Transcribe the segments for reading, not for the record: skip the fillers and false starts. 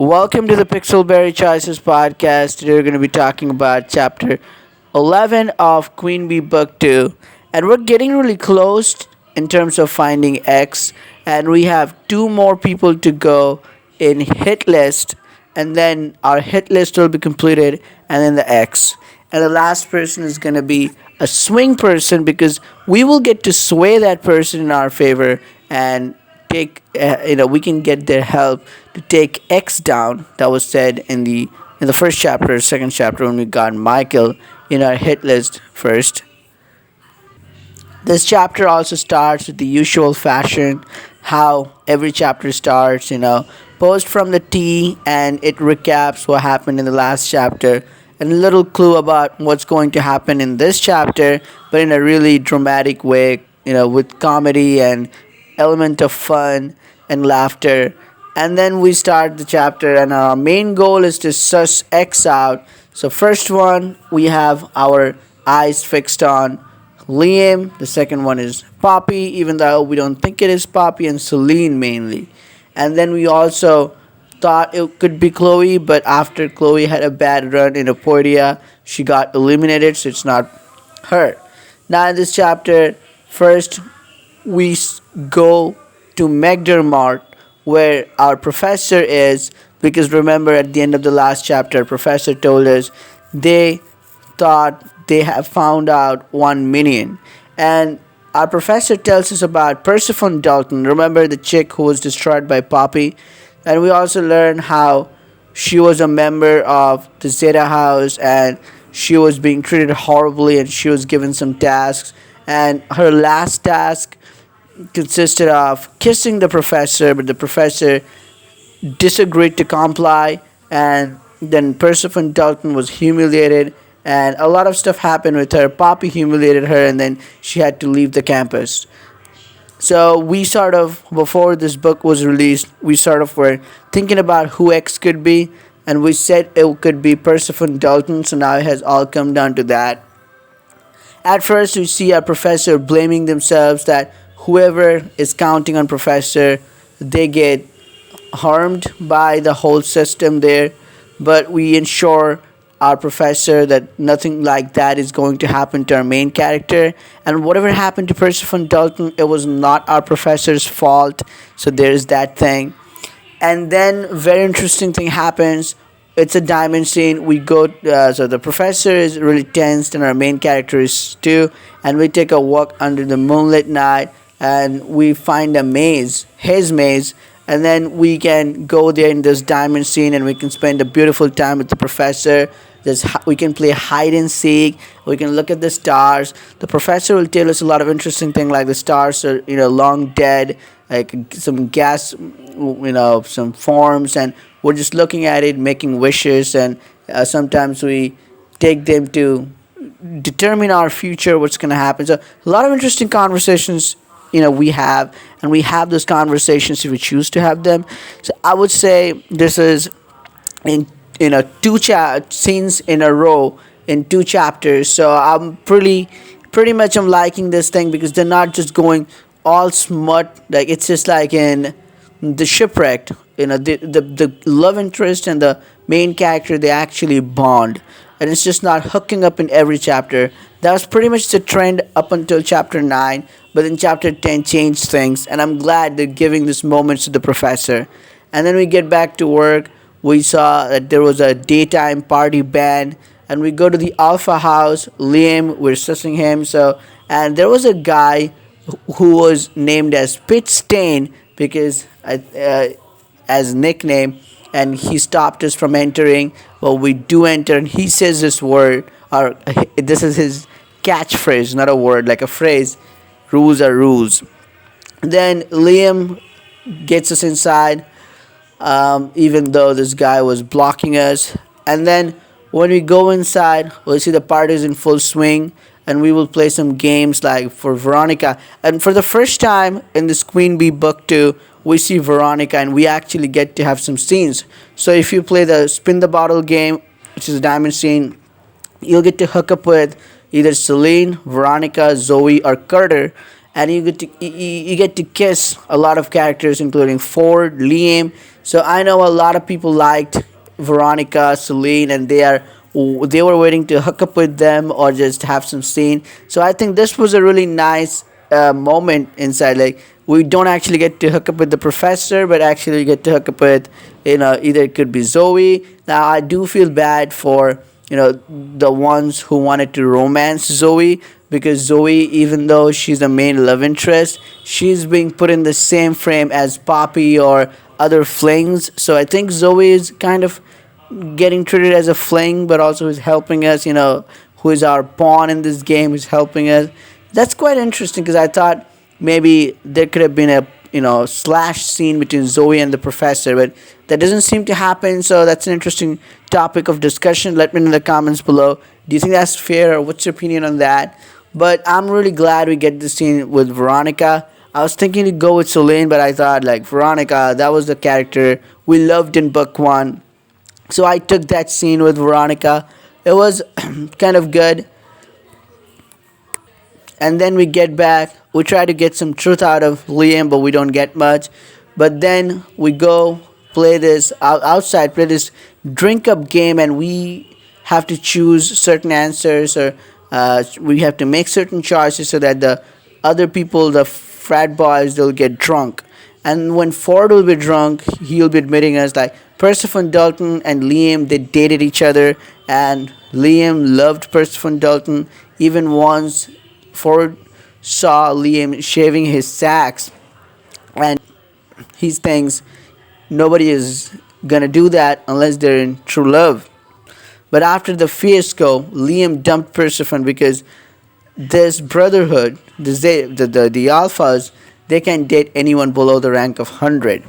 Welcome to the Pixelberry Choices podcast. Today we're going to be talking about chapter 11 of Queen Bee Book 2. And we're getting really close in terms of finding X. And we have two more people to go in hit list. And then our hit list will be completed. And then the X. And the last person is going to be a swing person because we will get to sway that person in our favor and take we can get their help to take X down. That was said in the first chapter, second chapter, when we got Michael in our hit list first. This chapter also starts with the usual fashion, how every chapter starts, post from the T, and it recaps what happened in the last chapter, and a little clue about what's going to happen in this chapter, but in a really dramatic way, with comedy and element of fun and laughter. And then we start the chapter, and our main goal is to suss X out. So, first one, we have our eyes fixed on Liam. The second one is Poppy, even though we don't think it is Poppy, and Celine mainly. And then we also thought it could be Chloe, but after Chloe had a bad run in Aporia, she got eliminated, so it's not her. Now, in this chapter, first we go to McDermott, where our professor is, because remember at the end of the last chapter, professor told us they thought they have found out one minion. And our professor tells us about Persephone Dalton. Remember the chick who was destroyed by Poppy? And we also learn how she was a member of the Zeta House and she was being treated horribly and she was given some tasks. And her last task consisted of kissing the professor, but the professor disagreed to comply, and then Persephone Dalton was humiliated, and a lot of stuff happened with her. Poppy humiliated her, and then she had to leave the campus. So we sort of, before this book was released, we sort of were thinking about who X could be, and we said it could be Persephone Dalton, so now it has all come down to that. At first, we see our professor blaming themselves that whoever is counting on professor, they get harmed by the whole system there. But we ensure our professor that nothing like that is going to happen to our main character. And whatever happened to Persephone Dalton, it was not our professor's fault. So there's that thing. And then very interesting thing happens. It's a diamond scene. We go, so the professor is really tensed, and our main character is too. And we take a walk under the moonlit night, and we find a maze, his maze, and then we can go there in this diamond scene, and we can spend a beautiful time with the professor. We can play hide and seek. We can look at the stars. The professor will tell us a lot of interesting things, like the stars are long dead, like some gas, some forms, and we're just looking at it, making wishes, and sometimes we take them to determine our future, what's going to happen. So a lot of interesting conversations we have, and we have those conversations if we choose to have them. So I would say this is in two scenes in a row in two chapters. So I'm pretty much I'm liking this thing because they're not just going all smut, like it's just like in the Shipwrecked, the love interest and the main character, they actually bond, and it's just not hooking up in every chapter. That was pretty much the trend up until chapter 9, but then chapter 10 changed things, and I'm glad they're giving this moments to the professor. And then we get back to work. We saw that there was a daytime party band, and we go to the Alpha House. Liam, we're sussing him. And there was a guy who was named as Pit Stain because as nickname, and he stopped us from entering. Well, we do enter, and he says this word, or this is his catchphrase, not a word, like a phrase. Rules are rules. Then Liam gets us inside, even though this guy was blocking us. And then when we go inside, we'll see the party is in full swing, and we will play some games like for Veronica. And for the first time in this Queen Bee Book 2, we see Veronica, and we actually get to have some scenes. So if you play the spin the bottle game, which is a diamond scene, you'll get to hook up with either Celine, Veronica, Zoe, or Carter, and you get to kiss a lot of characters, including Ford, Liam, So I know a lot of people liked Veronica, Celine, and they were waiting to hook up with them or just have some scene. So I think this was a really nice moment inside. Like we don't actually get to hook up with the professor, but actually get to hook up with, either it could be Zoe. Now I do feel bad for, the ones who wanted to romance Zoe, because Zoe, even though she's the main love interest, she's being put in the same frame as Poppy or other flings. So I think Zoe is kind of getting treated as a fling, but also is helping us. Who is our pawn in this game, who's helping us. That's quite interesting because I thought maybe there could have been a slash scene between Zoe and the professor, but that doesn't seem to happen. So that's an interesting topic of discussion. Let me know in the comments below. Do you think that's fair, or what's your opinion on that? But I'm really glad we get the scene with Veronica. I was thinking to go with Celine, but I thought like Veronica, that was the character we loved in book one. So I took that scene with Veronica. It was kind of good. And then we get back. We try to get some truth out of Liam, but we don't get much. But then we go play this outside, play this drink up game, and we have to choose certain answers, or we have to make certain choices so that the other people, the frat boys, they'll get drunk. And when Ford will be drunk, he'll be admitting us like Persephone Dalton and Liam, they dated each other, and Liam loved Persephone Dalton. Even once Ford saw Liam shaving his sacks, and he thinks nobody is gonna do that unless they're in true love. But after the fiasco, Liam dumped Persephone because this brotherhood, the alphas, they can date anyone below the rank of 100.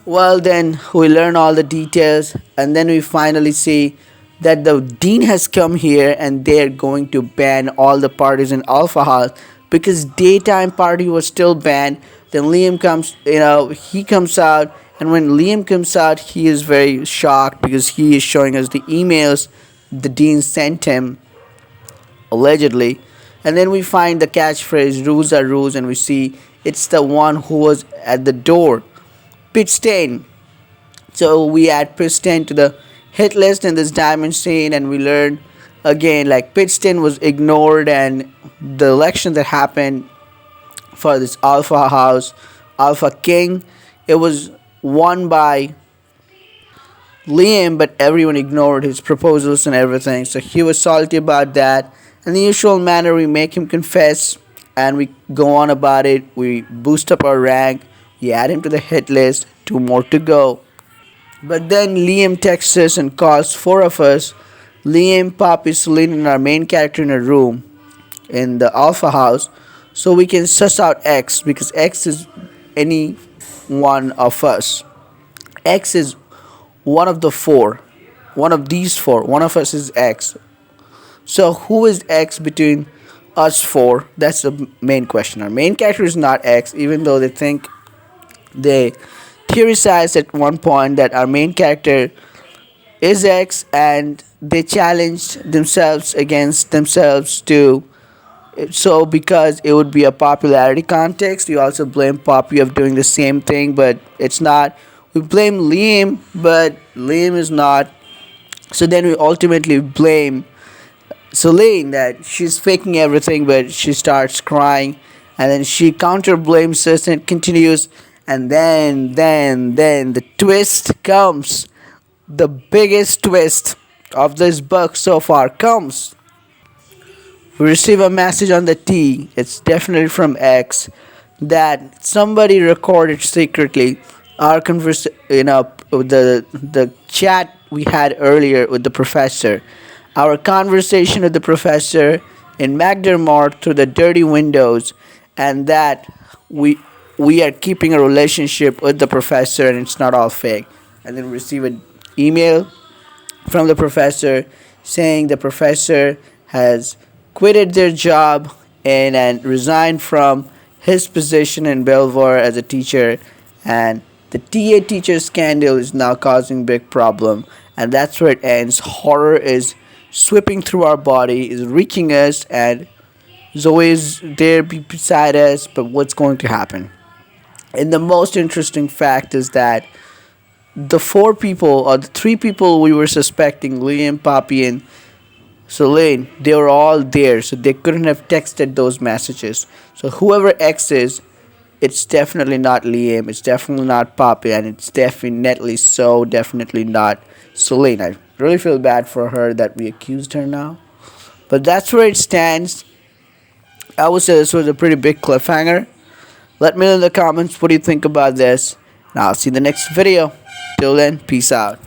Well, then we learn all the details, and then we finally see that the dean has come here and they're going to ban all the parties in Alpha House because daytime party was still banned. Then Liam comes, he comes out, and when Liam comes out, he is very shocked because he is showing us the emails the dean sent him, allegedly. And then we find the catchphrase "rules are rules," and we see it's the one who was at the door, Pit Stain. So we add Pit Stain to the hit list in this diamond scene, and we learn again like Pit Stain was ignored, and the election that happened for this Alpha House, Alpha King, it was won by Liam, but everyone ignored his proposals and everything. So he was salty about that. In the usual manner, we make him confess, and we go on about it. We boost up our rank. We add him to the hit list. 2 more to go. But then Liam texts us and calls 4 of us, Liam, Poppy, Celine, and our main character in a room in the Alpha House, so we can suss out X, because X is any one of us. X is one of the 4. One of these 4. One of us is X. So who is X between us 4? That's the main question. Our main character is not X, even though they theorized at one point that our main character is X, and they challenged themselves against themselves too. So because it would be a popularity contest, we also blame Poppy of doing the same thing, but it's not. We blame Liam, but Liam is not. So then we ultimately blame Celine that she's faking everything, but she starts crying, and then she counter blames us, and it continues. And then the twist comes. The biggest twist of this book so far comes. We receive a message on the T. It's definitely from X that somebody recorded secretly our the chat we had earlier with the professor, our conversation with the professor in McDermott through the dirty windows, and that we are keeping a relationship with the professor and it's not all fake. And then we receive an email from the professor saying the professor has quitted their job and resigned from his position in Belvoir as a teacher, and the TA teacher scandal is now causing big problem, and that's where it ends. Horror is sweeping through our body, is reaching us, and Zoe is there beside us, but what's going to happen? And the most interesting fact is that the four people or the three people we were suspecting, Liam, Poppy, and Selene, they were all there, so they couldn't have texted those messages. So whoever X is, it's definitely not Liam, it's definitely not Poppy, and it's definitely not Selene. I really feel bad for her that we accused her now. But that's where it stands. I would say this was a pretty big cliffhanger. Let me know in the comments what do you think about this. And I'll see you in the next video. Till then, peace out.